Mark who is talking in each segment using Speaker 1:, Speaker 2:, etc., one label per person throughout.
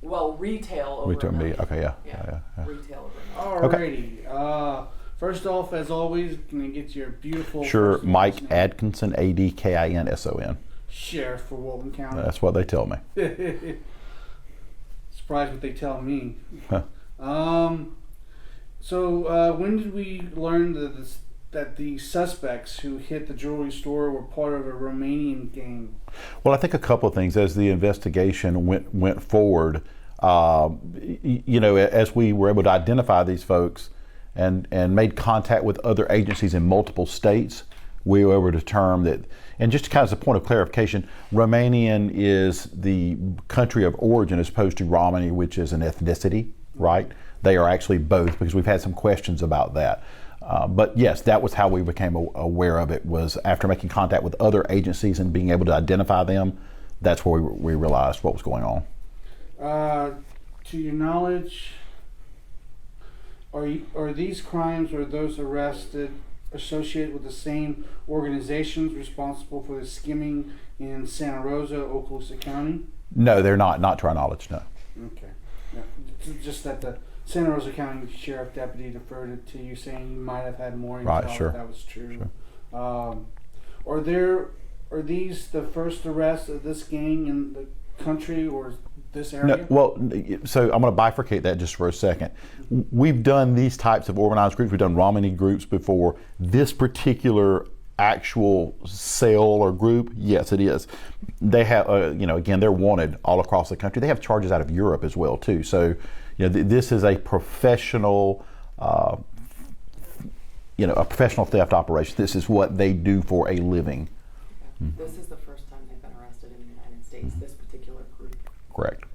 Speaker 1: Well, retail over
Speaker 2: Retail
Speaker 1: $1 million.
Speaker 2: media. Okay, yeah.
Speaker 1: Retail over $1 million.
Speaker 3: Alrighty. First off, as always, can I get your beautiful
Speaker 2: Sure,
Speaker 3: first name?
Speaker 2: Mike Adkinson, Adkinson.
Speaker 3: Sheriff for Walton County.
Speaker 2: That's what they tell me.
Speaker 3: Surprised what they tell me.
Speaker 2: Huh.
Speaker 3: So when did we learn that the suspects who hit the jewelry store were part of a Romanian gang?
Speaker 2: Well, I think a couple of things as the investigation went forward. As we were able to identify these folks and made contact with other agencies in multiple states, we were able to determine that. And just kind of as a point of clarification, Romanian is the country of origin as opposed to Romani, which is an ethnicity, right? They are actually both, because we've had some questions about that. But yes, that was how we became aware of it, was after making contact with other agencies and being able to identify them. That's where we realized what was going on.
Speaker 3: To your knowledge, are these crimes or those arrested associated with the same organizations responsible for the skimming in Santa Rosa, Okaloosa County?
Speaker 2: No, they're not to our knowledge, no.
Speaker 3: Okay. Yeah. Just that the Santa Rosa County Sheriff Deputy deferred it to you, saying you might have had more intel
Speaker 2: Right, sure.
Speaker 3: if that was true.
Speaker 2: Sure.
Speaker 3: Are these the first arrests of this gang in the country or this area?
Speaker 2: No, well, so I'm going to bifurcate that just for a second. We've done these types of organized groups. We've done Romani groups before. This particular actual cell or group, yes, it is. They have, again, they're wanted all across the country. They have charges out of Europe as well, too. So, this is a professional, a professional theft operation. This is what they do for a living.
Speaker 1: Okay. This is the first time they've been arrested in the United States, this particular group.
Speaker 2: Correct.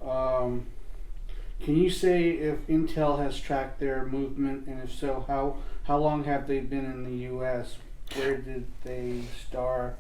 Speaker 3: Can you say if Intel has tracked their movement, and if so, how long have they been in the U.S.? Where did they start,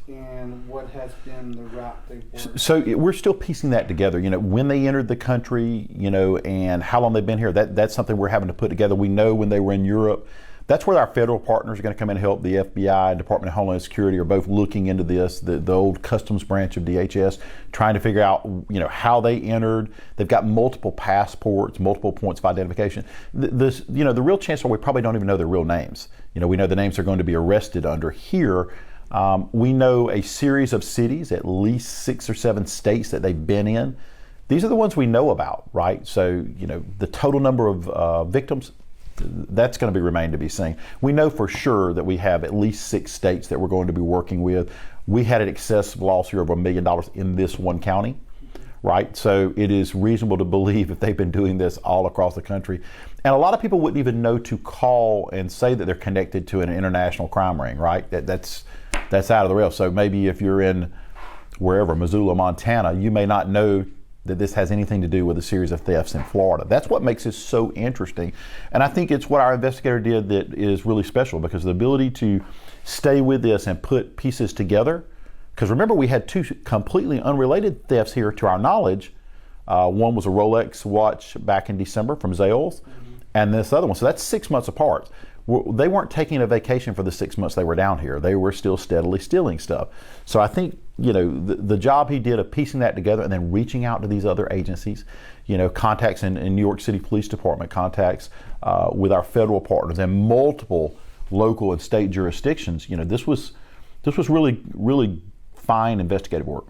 Speaker 3: and what has been the route they've worked?
Speaker 2: So we're still piecing that together. When they entered the country, and how long they've been here. That's something we're having to put together. We know when they were in Europe. That's where our federal partners are going to come in and help. The FBI, Department of Homeland Security are both looking into this. The old customs branch of DHS, trying to figure out, how they entered. They've got multiple passports, multiple points of identification. The real chance are we probably don't even know their real names. We know the names they're going to be arrested under. Here, we know a series of cities, at least 6 or 7 states that they've been in. These are the ones we know about, right? So, the total number of victims, that's going to remain to be seen. We know for sure that we have at least 6 states that we're going to be working with. We had an excessive loss here of $1 million in this one county, right? So it is reasonable to believe that they've been doing this all across the country. And a lot of people wouldn't even know to call and say that they're connected to an international crime ring, right? That's out of the rail. So maybe if you're in wherever, Missoula, Montana, you may not know that this has anything to do with a series of thefts in Florida. That's what makes this so interesting. And I think it's what our investigator did that is really special, because the ability to stay with this and put pieces together. Because remember, we had 2 completely unrelated thefts here to our knowledge. One was a Rolex watch back in December from Zales, and this other one. So that's 6 months apart. They weren't taking a vacation for the 6 months they were down here. They were still steadily stealing stuff. So I think, the job he did of piecing that together and then reaching out to these other agencies, contacts in New York City Police Department, contacts with our federal partners and multiple local and state jurisdictions. This was really, really fine investigative work.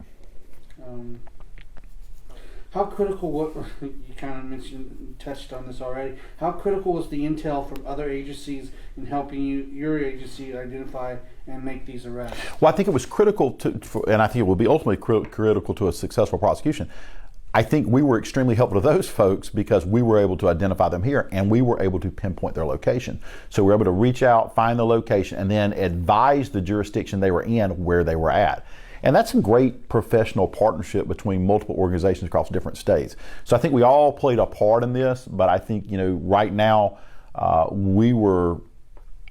Speaker 3: How critical, what you kind of mentioned, touched on this already, how critical was the intel from other agencies in helping your agency identify and make these arrests?
Speaker 2: Well, I think it was critical and I think it will be ultimately critical to a successful prosecution. I think we were extremely helpful to those folks because we were able to identify them here and we were able to pinpoint their location. So we were able to reach out, find the location, and then advise the jurisdiction they were in where they were at. And that's a great professional partnership between multiple organizations across different states. So I think we all played a part in this, but I think, right now we were,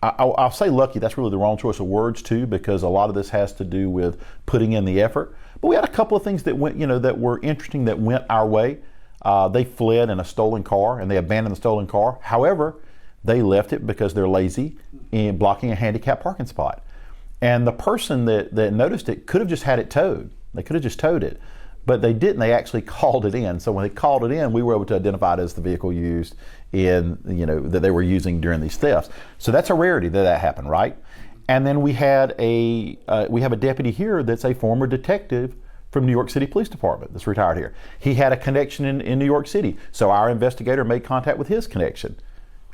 Speaker 2: I'll say lucky, that's really the wrong choice of words too, because a lot of this has to do with putting in the effort. But we had a couple of things that went, that were interesting that went our way. They fled in a stolen car and they abandoned the stolen car. However, they left it because they're lazy in blocking a handicapped parking spot. And the person that noticed it could have just had it towed. They could have just towed it. But they didn't. They actually called it in. So when they called it in, we were able to identify it as the vehicle used in, that they were using during these thefts. So that's a rarity that happened, right? And then we have a deputy here that's a former detective from New York City Police Department that's retired here. He had a connection in New York City. So our investigator made contact with his connection,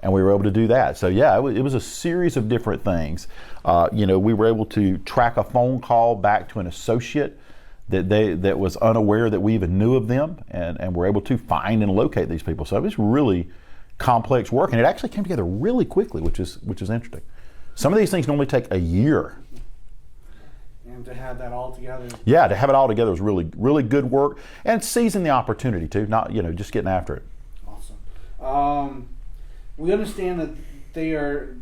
Speaker 2: and we were able to do that. So yeah, it was a series of different things. We were able to track a phone call back to an associate that was unaware that we even knew of them, and were able to find and locate these people. So it was really complex work, and it actually came together really quickly, which is interesting. Some of these things normally take a year.
Speaker 3: And to have that all together.
Speaker 2: Yeah, to have it all together was really, really good work, and seizing the opportunity too, not just getting after it.
Speaker 3: Awesome. We understand that they are,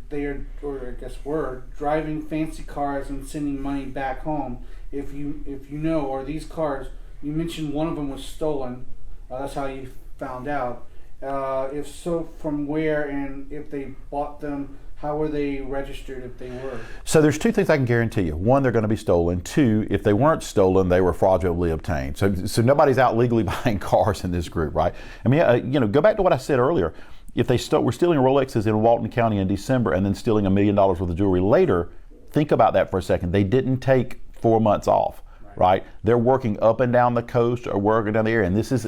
Speaker 3: or I guess were, driving fancy cars and sending money back home. If you know, are these cars? You mentioned one of them was stolen. That's how you found out. If so, from where, and if they bought them, how were they registered if they were? So
Speaker 2: there's two things I can guarantee you. One, they're going to be stolen. Two, if they weren't stolen, they were fraudulently obtained. So nobody's out legally buying cars in this group, right? I mean, go back to what I said earlier. If they were stealing Rolexes in Walton County in December and then stealing $1 million worth of jewelry later, think about that for a second. They didn't take 4 months off, right? They're working up and down the coast or working down the area, and this is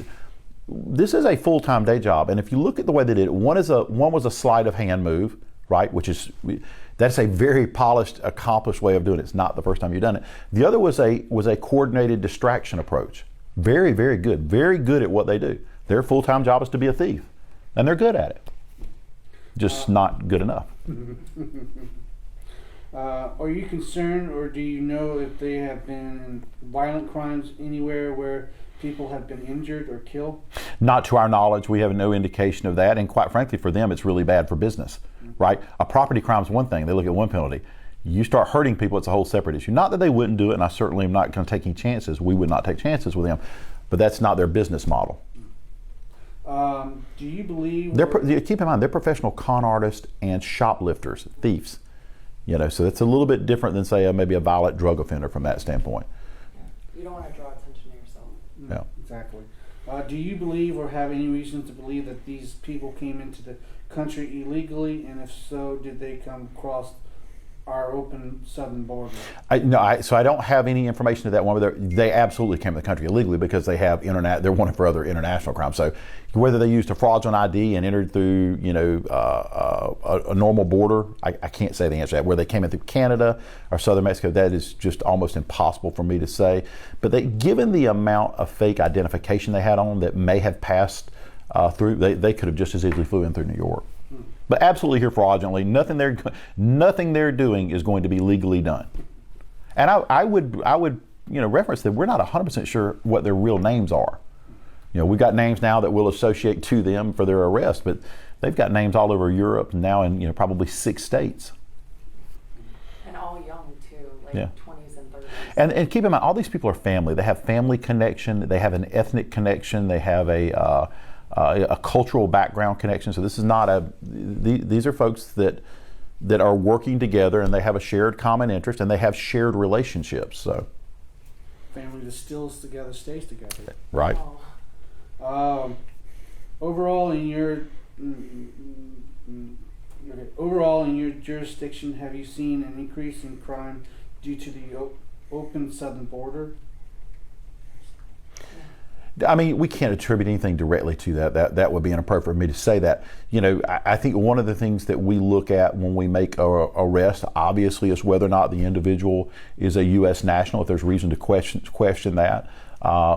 Speaker 2: a full-time day job. And if you look at the way they did it, one was a sleight of hand move, right? That's a very polished, accomplished way of doing it. It's not the first time you've done it. The other was a coordinated distraction approach. Very, very good. Very good at what they do. Their full-time job is to be a thief, and they're good at it. Just not good enough.
Speaker 3: Are you concerned, or do you know if they have been in violent crimes anywhere where people have been injured or killed?
Speaker 2: Not to our knowledge. We have no indication of that, and quite frankly, for them, it's really bad for business, right? A property crime is one thing. They look at one penalty. You start hurting people, it's a whole separate issue. Not that they wouldn't do it, and I certainly am not going to take any chances. We would not take chances with them, but that's not their business model.
Speaker 3: Do you believe...
Speaker 2: Keep in mind, they're professional con artists and shoplifters, thieves. So it's a little bit different than, say, maybe a violent drug offender from that standpoint.
Speaker 1: Yeah. You don't want to draw attention to yourself.
Speaker 2: Yeah.
Speaker 3: Exactly. Do you believe or have any reason to believe that these people came into the country illegally, and if so, did they come across our open southern border?
Speaker 2: So I don't have any information to that one, but they absolutely came to the country illegally because they have they're wanted for other international crimes. So whether they used a fraudulent ID and entered through, a normal border, I can't say the answer to that. Where they came in through Canada or southern Mexico, that is just almost impossible for me to say. But given the amount of fake identification they had on them that may have passed through, they could have just as easily flew in through New York. But absolutely here fraudulently. Nothing they're doing is going to be legally done. And I would reference that we're not 100% sure what their real names are. We've got names now that we'll associate to them for their arrest, but they've got names all over Europe now in probably 6 states.
Speaker 1: And all young too, like
Speaker 2: Yeah.
Speaker 1: 20s and 30s.
Speaker 2: And keep in mind, all these people are family. They have family connection. They have an ethnic connection. They have a cultural background connection. So this is not these are folks that are working together, and they have a shared common interest, and they have shared relationships. So
Speaker 3: Family that stills together stays together.
Speaker 2: right.
Speaker 3: Overall in your jurisdiction, have you seen an increase in crime due to the open southern border?
Speaker 2: I mean, we can't attribute anything directly to that. That would be inappropriate for me to say that. I think one of the things that we look at when we make an arrest, obviously, is whether or not the individual is a U.S. national, if there's reason to question that.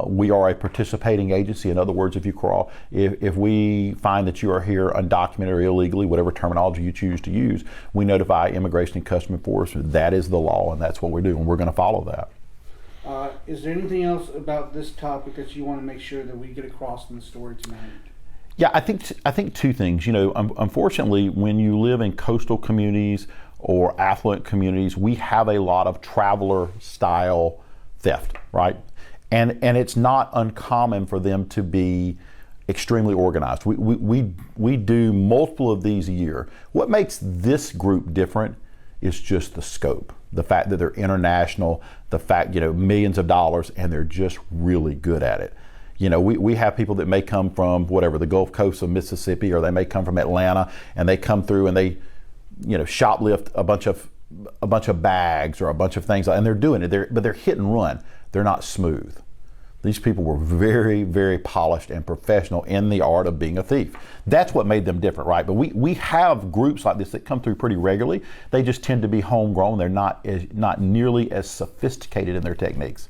Speaker 2: We are a participating agency. In other words, if we find that you are here undocumented or illegally, whatever terminology you choose to use, we notify Immigration and Customs Enforcement. That is the law, and that's what we do, and we're going to follow that.
Speaker 3: Is there anything else about this topic that you want to make sure that we get across in the story tonight?
Speaker 2: Yeah, I think 2 things. Unfortunately, when you live in coastal communities or affluent communities, we have a lot of traveler style theft, right? And it's not uncommon for them to be extremely organized. We do multiple of these a year. What makes this group different is just the scope. the fact that they're international, the fact, millions of dollars, and they're just really good at it. We have people that may come from whatever, the Gulf Coast of Mississippi, or they may come from Atlanta, and they come through and they, shoplift a bunch of bags or a bunch of things, and they're doing it. But they're hit and run. They're not smooth. These people were very, very polished and professional in the art of being a thief. That's what made them different, right? But we have groups like this that come through pretty regularly. They just tend to be homegrown. They're not nearly as sophisticated in their techniques.